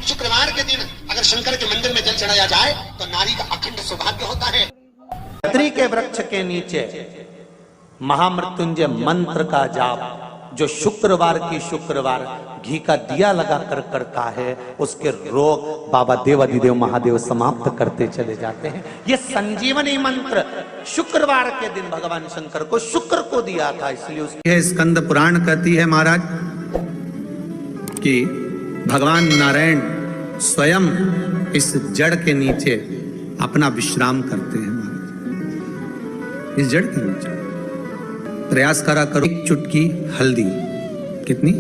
शुक्रवार के दिन अगर शंकर के मंदिर में जल चढ़ाया जाए तो नारी का अखंड सौभाग्य होता है। पत्री के वृक्ष के नीचे महामृत्युंजय मंत्र का जाप जो शुक्रवार की शुक्रवार घी का दिया लगा कर करता है, उसके रोग बाबा देवाधिदेव महादेव समाप्त करते चले जाते हैं। ये संजीवनी मंत्र शुक्रवार के दिन भगवान शंकर को शुक्र को दिया था, इसलिए उसके स्कंद पुराण कहती है महाराज कि भगवान नारायण स्वयं इस जड़ के नीचे अपना विश्राम करते हैं। महाराज इस जड़ के नीचे प्रयास करा करो, एक चुटकी हल्दी, कितनी?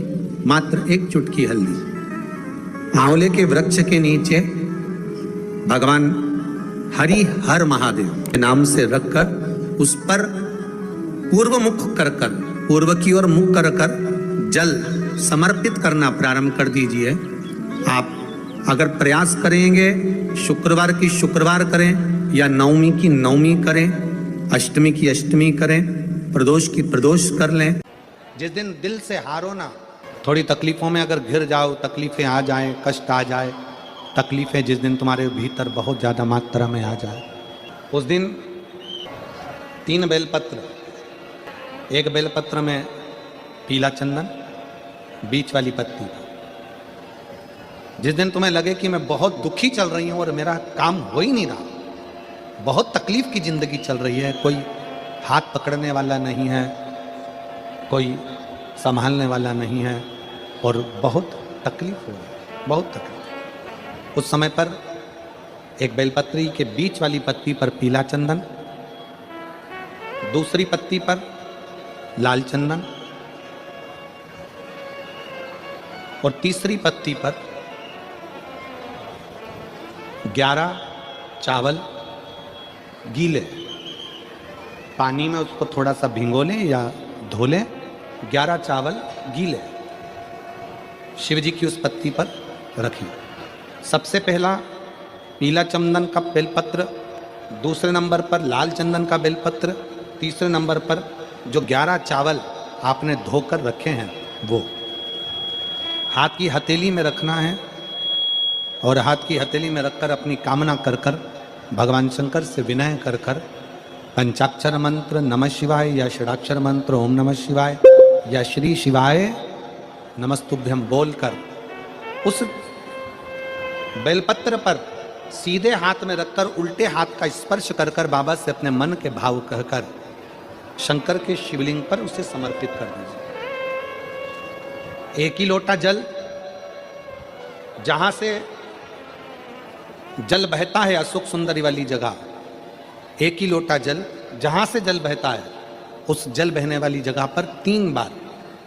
मात्र एक चुटकी हल्दी आंवले के वृक्ष के नीचे भगवान हरि हर महादेव के नाम से रखकर उस पर पूर्व मुख कर कर, पूर्व की ओर मुख कर कर जल समर्पित करना प्रारंभ कर दीजिए। आप अगर प्रयास करेंगे शुक्रवार की शुक्रवार करें या नवमी की नवमी करें, अष्टमी की अष्टमी करें, प्रदोष की प्रदोष कर लें। जिस दिन दिल से हारो ना, थोड़ी तकलीफों में अगर घिर जाओ, तकलीफें आ जाएं, कष्ट आ जाए, तकलीफें जिस दिन तुम्हारे भीतर बहुत ज़्यादा मात्रा में आ जाए, उस दिन 3 बेलपत्र, एक बेलपत्र में पीला चंदन, बीच वाली पत्ती। जिस दिन तुम्हें लगे कि मैं बहुत दुखी चल रही हूँ और मेरा काम हो ही नहीं रहा, बहुत तकलीफ की जिंदगी चल रही है, कोई हाथ पकड़ने वाला नहीं है, कोई संभालने वाला नहीं है और बहुत तकलीफ हो रही, बहुत तकलीफ। उस समय पर एक बेलपत्री के बीच वाली पत्ती पर पीला चंदन, दूसरी पत्ती पर लाल चंदन और तीसरी पत्ती पर 11 चावल गीले, पानी में उसको थोड़ा सा भिगो लें या धो लें, 11 चावल गीले शिव जी की उस पत्ती पर रखें। सबसे पहला पीला चंदन का बेलपत्र, दूसरे नंबर पर लाल चंदन का बेलपत्र, तीसरे नंबर पर जो 11 चावल आपने धोकर रखे हैं वो हाथ की हथेली में रखना है और हाथ की हथेली में रखकर अपनी कामना कर कर भगवान शंकर से विनय कर कर पंचाक्षर मंत्र नमः शिवाय या षडाक्षर मंत्र ओम नमः शिवाय या श्री शिवाय नमस्तुभ्यम बोलकर उस बेलपत्र पर सीधे हाथ में रखकर उल्टे हाथ का स्पर्श कर कर बाबा से अपने मन के भाव कहकर शंकर के शिवलिंग पर उसे समर्पित कर दीजिए। एक ही लोटा जल, जहां से जल बहता है अशोक सुंदरी वाली जगह, एक ही लोटा जल, जहां से जल बहता है उस जल बहने वाली जगह पर 3 बार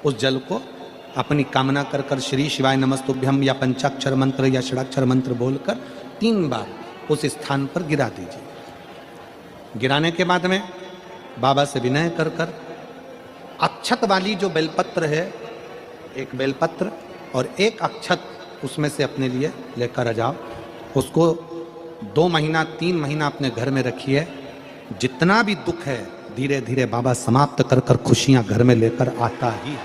उस जल को अपनी कामना कर कर श्री शिवाय नमस्तुभ्यम या पंचाक्षर मंत्र या षडाक्षर मंत्र बोलकर 3 बार उस स्थान पर गिरा दीजिए। गिराने के बाद में बाबा से विनय कर कर अक्षत वाली जो बेलपत्र है, एक बेलपत्र और एक अक्षत उसमें से अपने लिए लेकर आ जाओ। उसको 2 महीना 3 महीना अपने घर में रखिए। जितना भी दुख है धीरे धीरे बाबा समाप्त कर कर खुशियां घर में लेकर आता ही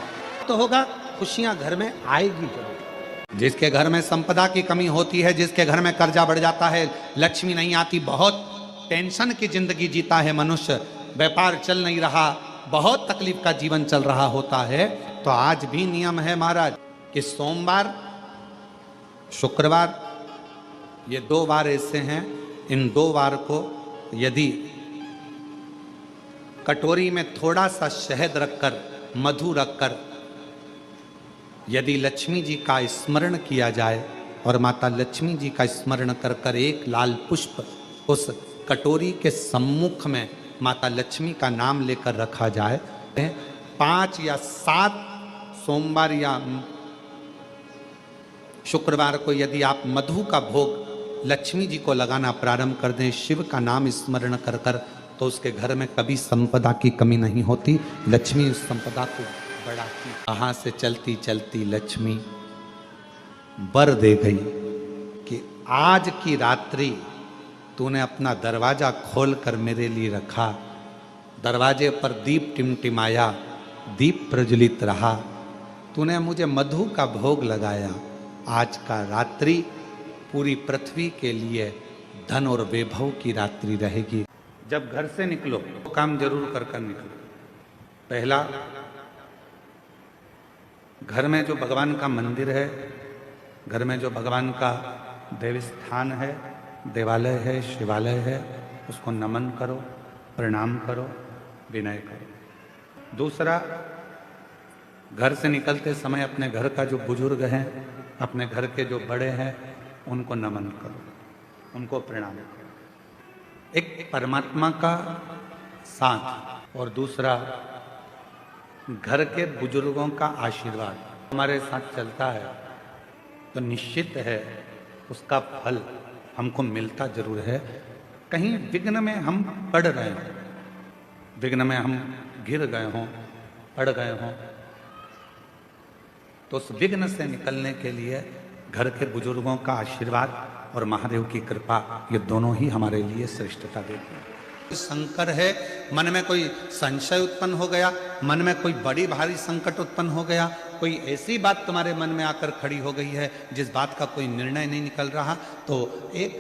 तो होगा, खुशियां घर में आएगी जरूर। जिसके घर में संपदा की कमी होती है, जिसके घर में कर्जा बढ़ जाता है, लक्ष्मी नहीं आती, बहुत टेंशन की जिंदगी जीता है मनुष्य, व्यापार चल नहीं रहा, बहुत तकलीफ का जीवन चल रहा होता है, तो आज भी नियम है महाराज कि सोमवार शुक्रवार ये 2 वार ऐसे हैं, इन 2 वार को यदि कटोरी में थोड़ा सा शहद रखकर, मधु रखकर यदि लक्ष्मी जी का स्मरण किया जाए और माता लक्ष्मी जी का स्मरण कर कर एक लाल पुष्प उस कटोरी के सम्मुख में माता लक्ष्मी का नाम लेकर रखा जाए, 5 या 7 सोमवार या शुक्रवार को यदि आप मधु का भोग लक्ष्मी जी को लगाना प्रारंभ कर दें, शिव का नाम स्मरण कर कर, तो उसके घर में कभी संपदा की कमी नहीं होती। लक्ष्मी उस संपदा को बढ़ाती। कहाँ से चलती चलती लक्ष्मी वर दे गई कि आज की रात्रि तूने अपना दरवाजा खोलकर मेरे लिए रखा, दरवाजे पर दीप टिमटिमाया, दीप प्रज्वलित रहा, तूने मुझे मधु का भोग लगाया, आज का रात्रि पूरी पृथ्वी के लिए धन और वैभव की रात्रि रहेगी। जब घर से निकलो तो काम जरूर कर निकलो। पहला, घर में जो भगवान का मंदिर है, घर में जो भगवान का देव स्थान है, देवालय है, शिवालय है, उसको नमन करो, प्रणाम करो, विनय करो। दूसरा, घर से निकलते समय अपने घर का जो बुजुर्ग हैं, अपने घर के जो बड़े हैं, उनको नमन करो, उनको प्रणाम करो। एक परमात्मा का साथ और दूसरा घर के बुजुर्गों का आशीर्वाद हमारे साथ चलता है तो निश्चित है उसका फल हमको मिलता जरूर है। कहीं विघ्न में हम पड़ रहे हों, विघ्न में हम गिर गए हों, पड़ गए हों, तो उस विघ्न से निकलने के लिए घर के बुजुर्गों का आशीर्वाद और महादेव की कृपा, ये दोनों ही हमारे लिए श्रेष्ठता देते हैं। शंकर है, मन में कोई संशय उत्पन्न हो गया, मन में कोई बड़ी भारी संकट उत्पन्न हो गया, कोई ऐसी बात तुम्हारे मन में आकर खड़ी हो गई है जिस बात का कोई निर्णय नहीं निकल रहा, तो एक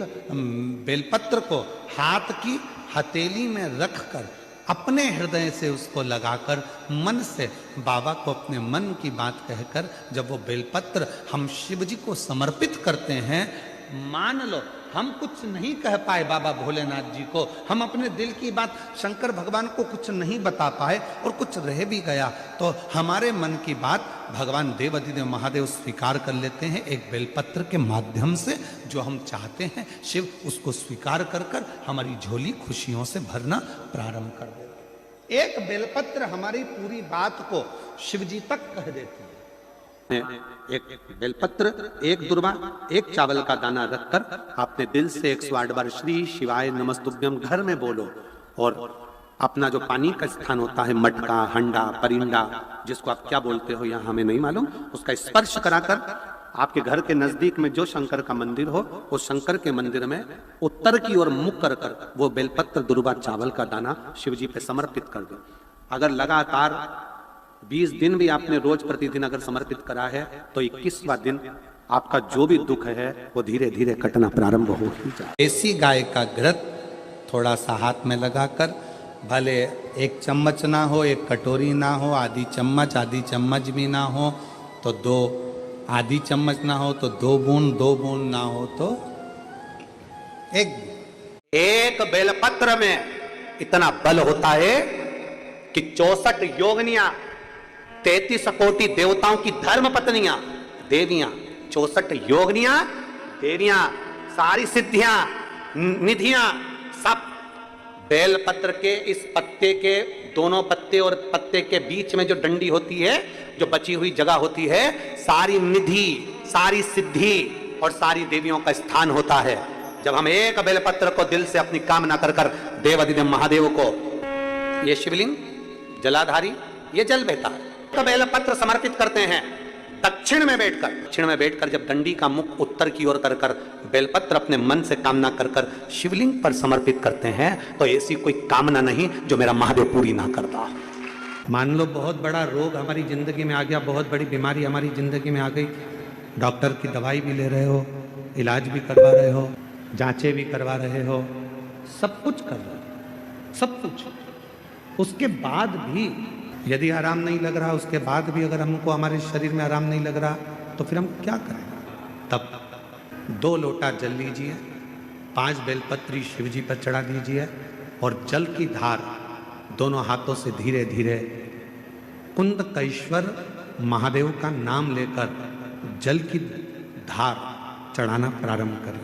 बेलपत्र को हाथ की हथेली में रखकर अपने हृदय से उसको लगाकर मन से बाबा को अपने मन की बात कहकर जब वो बेलपत्र हम शिव जी को समर्पित करते हैं, मान लो हम कुछ नहीं कह पाए बाबा भोलेनाथ जी को, हम अपने दिल की बात शंकर भगवान को कुछ नहीं बता पाए और कुछ रह भी गया, तो हमारे मन की बात भगवान देवाधिदेव महादेव स्वीकार कर लेते हैं एक बेलपत्र के माध्यम से। जो हम चाहते हैं शिव उसको स्वीकार कर कर हमारी झोली खुशियों से भरना प्रारंभ कर देते। एक बेलपत्र हमारी पूरी बात को शिव जी तक कह देती है। एक बेलपत्र, एक दुर्वा, एक चावल का दाना रखकर आपने दिल से 108 बार श्री शिवाय नमस्तुभ्यम घर में बोलो और अपना जो पानी का स्थान होता है, मटका, हंडा, परिंदा, जिसको आप क्या बोलते हो यहाँ हमें नहीं मालूम, उसका स्पर्श कराकर आपके घर के नजदीक में जो शंकर का मंदिर हो, उस शंकर के मंदिर में उत्तर की ओर मुख कर कर वो बेलपत्र, दुर्वा, चावल का दाना शिव जी पे समर्पित कर दो। अगर लगातार 20 दिन भी आपने रोज प्रतिदिन अगर समर्पित करा है तो 21वां दिन आपका जो भी दुख है वो धीरे धीरे कटना प्रारंभ हो ही जाए। देसी गाय का घृत थोड़ा सा हाथ में लगाकर, भले 1 चम्मच ना हो, 1 कटोरी ना हो, आधी चम्मच भी ना हो तो 2 आधी चम्मच ना हो तो 2 बूंद ना हो तो 1 बेलपत्र में इतना बल होता है कि 64 योगिनियां, 33 कोटि देवताओं की धर्म पत्नियां, देवियां, 64 योगिनियां, देवियां, सारी सिद्धियां, निधियां, सब बेलपत्र के इस पत्ते के दोनों पत्ते और पत्ते के बीच में जो डंडी होती है, जो बची हुई जगह होती है, सारी निधि, सारी सिद्धि और सारी देवियों का स्थान होता है। जब हम एक बेलपत्र को दिल से अपनी कामना कर कर देवाधिदेव महादेव को, ये शिवलिंग जलाधारी, ये जल बहता है, तो बेलपत्र समर्पित करते हैं दक्षिण में बैठकर जब डंडी का मुख उत्तर की ओर कर कर बेलपत्र अपने मन से कामना कर कर शिवलिंग पर समर्पित करते हैं, तो ऐसी कोई कामना नहीं जो मेरा महादेव पूरी ना करता। मान लो बहुत बड़ा रोग हमारी जिंदगी में आ गया, बहुत बड़ी बीमारी हमारी जिंदगी में आ गई, डॉक्टर की दवाई भी ले रहे हो, इलाज भी करवा रहे हो, जांचें भी करवा रहे हो, सब कुछ कर रहे हो, सब कुछ, उसके बाद भी यदि आराम नहीं लग रहा, उसके बाद भी अगर हमको हमारे शरीर में आराम नहीं लग रहा, तो फिर हम क्या करें? तब 2 लोटा जल लीजिए, 5 बेलपत्री शिव जी पर चढ़ा दीजिए और जल की धार दोनों हाथों से धीरे धीरे कुंदकेश्वर महादेव का नाम लेकर जल की धार चढ़ाना प्रारंभ करें।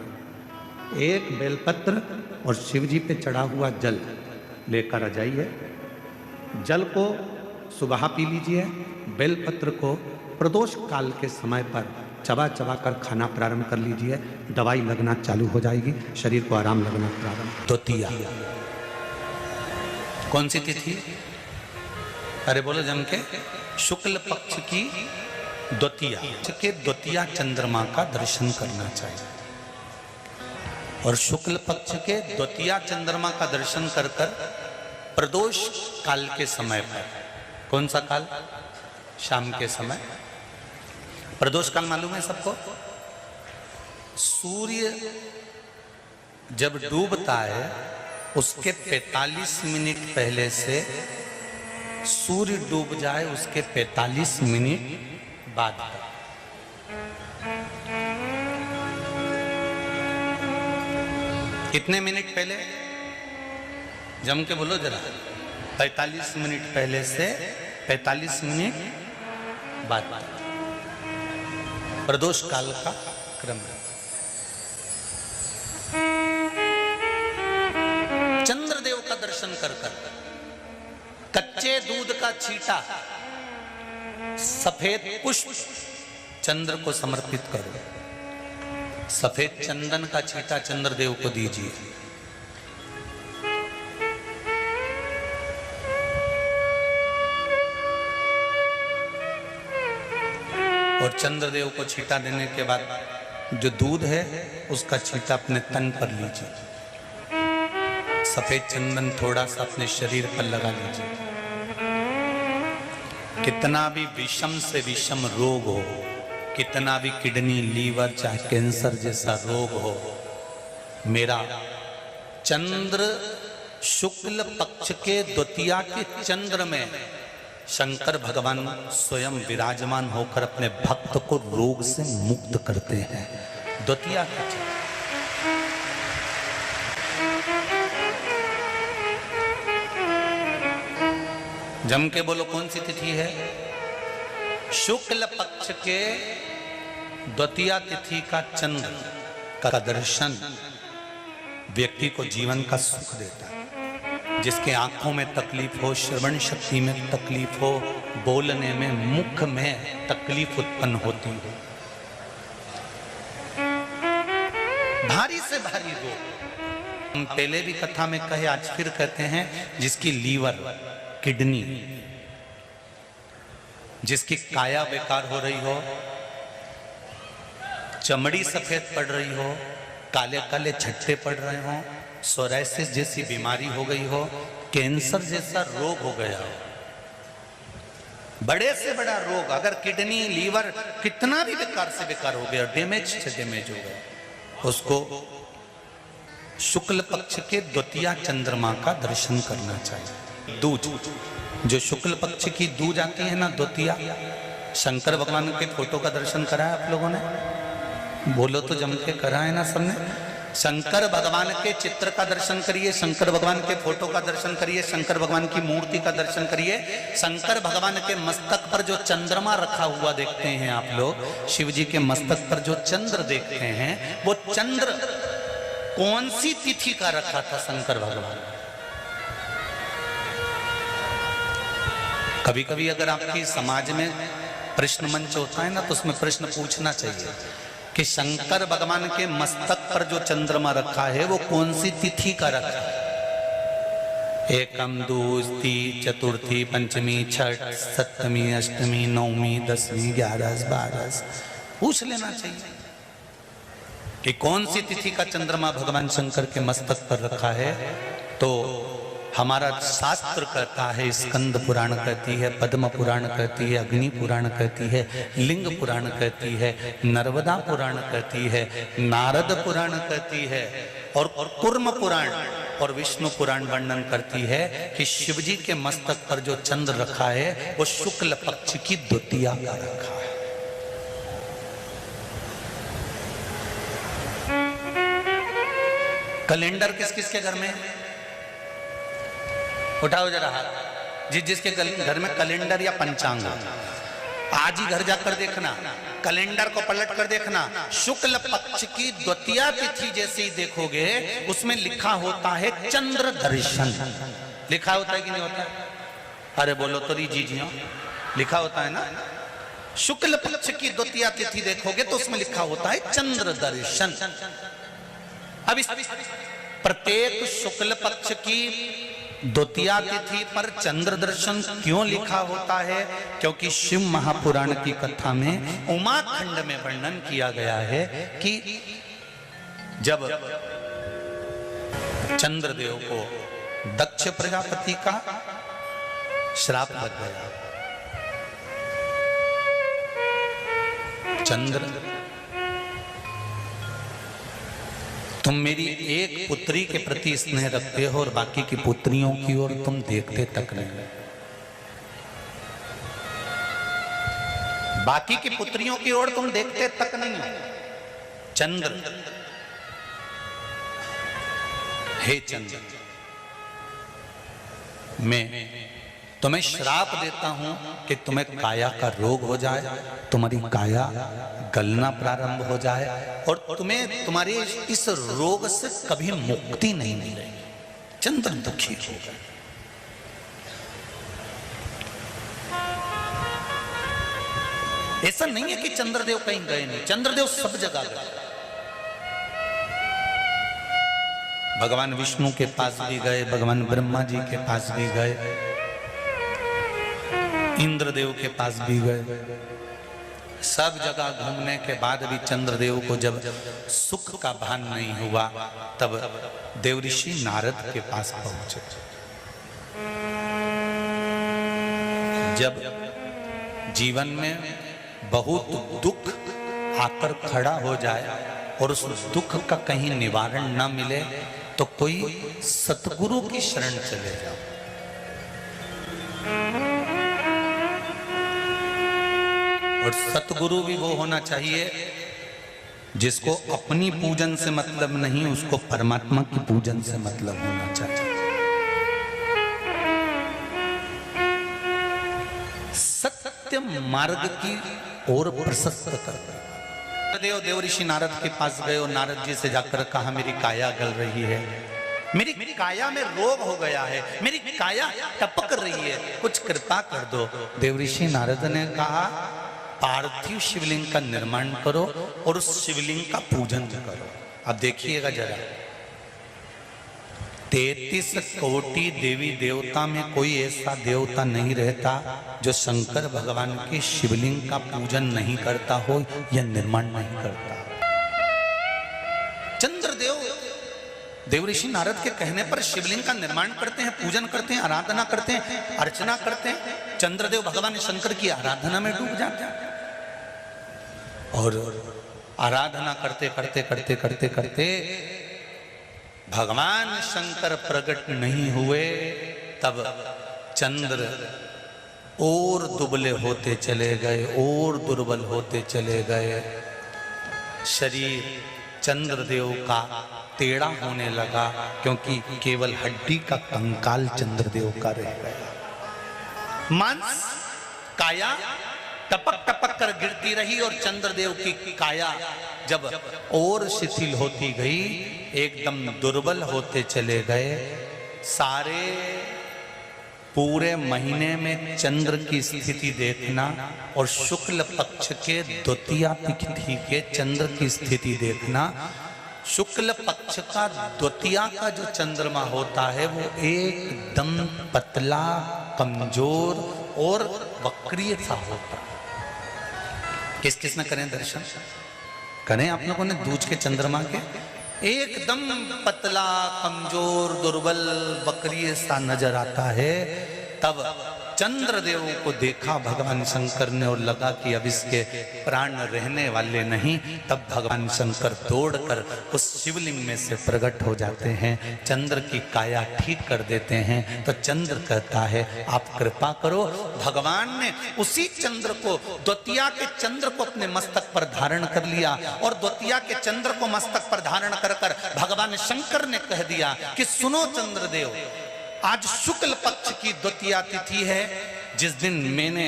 1 बेलपत्र और शिव जी पे चढ़ा हुआ जल लेकर आ जाइए। जल को सुबह पी लीजिए, बेलपत्र को प्रदोष काल के समय पर चबा चबा कर खाना प्रारंभ कर लीजिए, दवाई लगना चालू हो जाएगी, शरीर को आराम लगना प्रारंभ। द्वितीया कौन सी तिथि? अरे बोलो जम के, शुक्ल पक्ष की द्वितीया के द्वितीया चंद्रमा का दर्शन करना चाहिए। और शुक्ल पक्ष के द्वितीया चंद्रमा का दर्शन कर कर प्रदोष काल के समय पर, कौन सा काल? शाम के समय। प्रदोष काल मालूम है सबको? सूर्य जब डूबता है उसके 45 मिनट पहले से सूर्य डूब जाए उसके 45 मिनट बाद कितने मिनट पहले जम के बोलो जरा 45 मिनट पहले से 45 मिनट बाद प्रदोष काल का क्रम है। चंद्रदेव का दर्शन कर कर कच्चे दूध का छींटा सफेद पुष्प चंद्र को समर्पित करो, सफेद चंदन का छींटा चंद्रदेव को दीजिए। और चंद्रदेव को छींटा देने के बाद जो दूध है उसका छींटा अपने तन पर लीजिए, सफेद चंदन थोड़ा सा अपने शरीर पर लगा लीजिए। कितना भी विषम से विषम रोग हो, कितना भी किडनी लीवर चाहे कैंसर जैसा रोग हो, मेरा चंद्र शुक्ल पक्ष के द्वितीया के चंद्र में शंकर भगवान स्वयं विराजमान होकर अपने भक्त को रोग से मुक्त करते हैं। द्वितीया का चंद्र जम के बोलो कौन सी तिथि है? शुक्ल पक्ष के द्वितीया तिथि का चंद्र का दर्शन व्यक्ति को जीवन का सुख देता है। जिसके आंखों में तकलीफ हो, श्रवण शक्ति में तकलीफ हो, बोलने में, मुख में तकलीफ उत्पन्न होती हो, भारी से भारी रोग, हम पहले भी कथा में कहे आज फिर कहते हैं, जिसकी लीवर, किडनी, जिसकी काया बेकार हो रही हो, चमड़ी सफेद पड़ रही हो, काले काले छट्टे पड़ रहे हो, सोराइसिस जैसी बीमारी हो गई हो, कैंसर जैसा रोग हो गया हो, बड़े से बड़ा रोग, अगर किडनी लीवर कितना भी बेकार से बेकार हो गया, डैमेज से डैमेज हो गया, उसको शुक्ल पक्ष के द्वितीया चंद्रमा का दर्शन करना चाहिए। दूज, जो शुक्ल पक्ष की दूज आती है ना, द्वितीया, शंकर भगवान के फोटो का दर्शन करा है आप लोगों ने? बोलो तो जम के करा है ना सबने? शंकर भगवान के चित्र का दर्शन करिए, शंकर भगवान के फोटो का दर्शन करिए, शंकर भगवान की मूर्ति का दर्शन करिए। शंकर भगवान के मस्तक पर जो चंद्रमा रखा हुआ देखते हैं आप लोग, शिव जी के मस्तक पर जो चंद्र देखते हैं, वो चंद्र कौन सी तिथि का रखा था शंकर भगवान? कभी कभी अगर आपकी समाज में प्रश्न मंच होता है ना, तो उसमें प्रश्न पूछना चाहिए कि शंकर भगवान के मस्तक पर जो चंद्रमा रखा है वो कौन सी तिथि का रखा है? एकम, दूसरी, चतुर्थी, पंचमी, छठ, सप्तमी, अष्टमी, नवमी, 10वीं, 11, 12 पूछ लेना चाहिए कि कौन सी तिथि का चंद्रमा भगवान शंकर के मस्तक पर रखा है। तो हमारा शास्त्र कहता है, स्कंद पुराण कहती है, पद्म पुराण कहती है, अग्नि पुराण कहती है, लिंग पुराण कहती है, नर्मदा पुराण कहती है, नारद पुराण कहती है, और कूर्म पुराण और विष्णु पुराण वर्णन करती है कि शिवजी के मस्तक पर जो चंद्र रखा है वो शुक्ल पक्ष की द्वितीया का रखा है। कैलेंडर किस किस के घर में? उठाओ जरा हाथ। जिसके घर में कैलेंडर या पंचांग, आज ही घर जाकर देखना, कैलेंडर को पलट कर देखना, शुक्ल पक्ष की द्वितीया तिथि जैसे ही देखोगे उसमें लिखा होता है चंद्र दर्शन। लिखा होता है कि नहीं होता? अरे बोलो तो जी लिखा होता है ना। शुक्ल पक्ष की द्वितीया तिथि देखोगे तो उसमें लिखा होता है चंद्र दर्शन। अब इस प्रत्येक शुक्ल पक्ष की द्वितीया तिथि पर चंद्र दर्शन क्यों लिखा होता है? क्योंकि शिव महापुराण की कथा में उमाखंड में वर्णन किया गया है कि जब चंद्रदेव को दक्ष प्रजापति का श्राप लग गया, चंद्र तुम मेरी एक पुत्री के प्रति स्नेह रखते हो और बाकी की पुत्रियों की ओर तुम देखते तक नहीं। बाकी की पुत्रियों की ओर तुम देखते तक नहीं। चंद्र, हे चंद्र, मैं तुम्हें श्राप देता हूं कि तुम्हें काया का रोग हो जाए, तुम्हारी काया गलना प्रारंभ हो जाए और तुम्हें तुम्हारे इस रोग से कभी मुक्ति नहीं मिलेगी। चंद्र दुखी हो गए। ऐसा नहीं है कि चंद्रदेव कहीं गए नहीं, चंद्रदेव सब जगह गए। भगवान विष्णु के पास भी गए, भगवान ब्रह्मा जी के पास भी गए, इंद्रदेव के पास भी गए। सब जगह घूमने के बाद भी चंद्रदेव को जब सुख का भान नहीं हुआ तब देवऋषि नारद के पास पहुंचे। जब जीवन में बहुत दुख आकर खड़ा हो जाए और उस दुख का कहीं निवारण न मिले तो कोई सतगुरु की शरण चले जाओ। और सतगुरु भी वो होना चाहिए जिसको अपनी पूजन से मतलब नहीं, उसको परमात्मा की पूजन से मतलब होना चाहिए। सत्य मार्ग की ओर प्रशस्त कर। देवऋषि नारद के पास गए और नारद जी से जाकर कहा, मेरी काया गल रही है, मेरी काया में रोग हो गया है, मेरी काया टपक रही है, कुछ कृपा कर दो। देवऋषि नारद ने कहा, पार्थिव शिवलिंग का निर्माण करो और उस शिवलिंग का पूजन करो। अब देखिएगा जरा, 33 कोटि देवी देवता में कोई ऐसा देवता नहीं रहता जो शंकर भगवान के शिवलिंग का पूजन नहीं करता हो या निर्माण नहीं करता। चंद्रदेव देवऋषि नारद के कहने पर शिवलिंग का निर्माण करते हैं, पूजन करते हैं, आराधना करते हैं, अर्चना करते हैं। चंद्रदेव भगवान शंकर की आराधना में डूब जाते हैं और आराधना करते करते करते करते करते भगवान शंकर प्रकट नहीं हुए। तब चंद्र और दुबले होते चले गए, और दुर्बल होते चले गए। शरीर चंद्रदेव का टेढ़ा होने लगा क्योंकि केवल हड्डी का कंकाल चंद्रदेव का रह गया। मांस काया टपक टपक कर गिरती रही और चंद्रदेव की काया जब और शिथिल होती गई, एकदम दुर्बल होते चले गए। सारे पूरे महीने में चंद्र की स्थिति देखना और शुक्ल पक्ष के द्वितीया तिथि के चंद्र की स्थिति देखना। शुक्ल पक्ष का द्वितीया का जो चंद्रमा होता है वो एकदम पतला, कमजोर और वक्रीय सा होता है। किस किस ने करें दर्शन? करें आप लोगों ने दूज के चंद्रमा के? एकदम पतला, कमजोर, दुर्बल, वक्रीय सा नजर आता है। तब चंद्रदेव को देखा भगवान शंकर ने और लगा कि अब इसके प्राण रहने वाले नहीं। तब भगवान शंकर दौड़कर उस शिवलिंग में से प्रकट हो जाते हैं, चंद्र की काया ठीक कर देते हैं। तो चंद्र कहता है, आप कृपा करो। भगवान ने उसी चंद्र को, द्वितीया के चंद्र को अपने मस्तक पर धारण कर लिया और द्वितीया के चंद्र को मस्तक पर धारण कर कर भगवान शंकर ने कह दिया कि सुनो चंद्रदेव, आज शुक्ल पक्ष की द्वितीया तिथि है, जिस दिन मैंने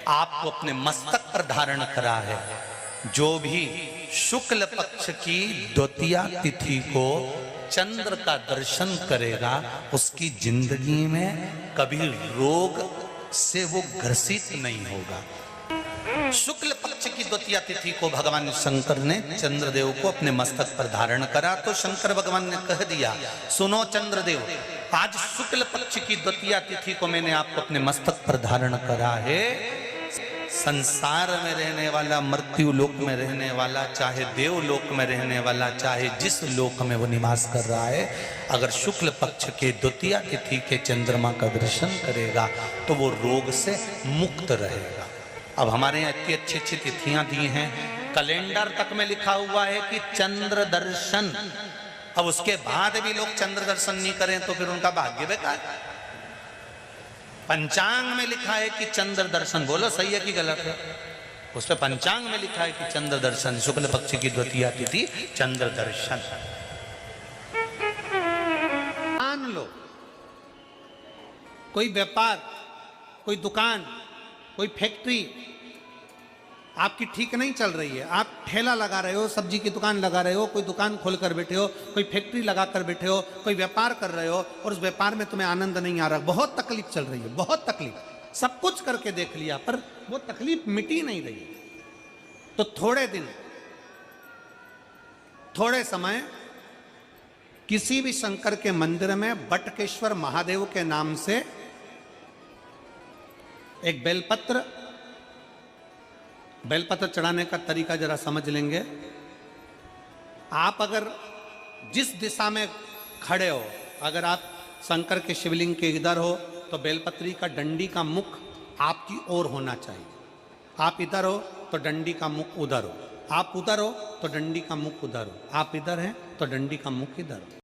आपको अपने मस्तक पर धारण करा है। जो भी शुक्ल पक्ष की द्वितीया तिथि को चंद्र का दर्शन करेगा उसकी जिंदगी में कभी रोग से वो ग्रसित नहीं होगा। शुक्ल पक्ष की द्वितीया तिथि को भगवान शंकर ने चंद्रदेव को अपने मस्तक पर धारण करा। तो शंकर भगवान ने कह दिया, सुनो चंद्रदेव, आज शुक्ल पक्ष की द्वितीया तिथि को मैंने आपको अपने मस्तक पर धारण करा है। संसार में रहने वाला, मृत्यु लोक में रहने वाला, चाहे देवलोक में रहने वाला, चाहे जिस लोक में वो निवास कर रहा है, अगर शुक्ल पक्ष के द्वितीया तिथि के चंद्रमा का दर्शन करेगा तो वो रोग से मुक्त रहेगा। अब हमारे यहाँ इतनी अच्छी अच्छी तिथियां दी हैं, कैलेंडर तक में लिखा हुआ है कि चंद्र दर्शन अब उसके बाद भी लोग चंद्र दर्शन नहीं करें तो फिर उनका भाग्य बेकार। पंचांग में लिखा है कि चंद्र दर्शन, बोलो सही है कि गलत है? उस पे पंचांग में लिखा है कि चंद्र दर्शन, शुक्ल पक्ष की द्वितीया तिथि चंद्र दर्शन। मान लो कोई व्यापार, कोई दुकान, कोई फैक्ट्री आपकी ठीक नहीं चल रही है, आप ठेला लगा रहे हो, सब्जी की दुकान लगा रहे हो, कोई दुकान खोल कर बैठे हो, कोई फैक्ट्री लगा कर बैठे हो, कोई व्यापार कर रहे हो और उस व्यापार में तुम्हें आनंद नहीं आ रहा, बहुत तकलीफ चल रही है, बहुत तकलीफ, सब कुछ करके देख लिया पर वो तकलीफ मिटी नहीं रही। तो थोड़े दिन, थोड़े समय किसी भी शंकर के मंदिर में बटकेश्वर महादेव के नाम से एक बेलपत्र चढ़ाने का तरीका जरा समझ लेंगे। आप अगर जिस दिशा में खड़े हो, अगर आप शंकर के शिवलिंग के इधर हो तो बेलपत्री का डंडी का मुख आपकी ओर होना चाहिए। आप इधर हो तो डंडी का मुख उधर हो, आप उधर हो तो डंडी का मुख उधर हो, आप इधर हैं तो डंडी का मुख इधर हो।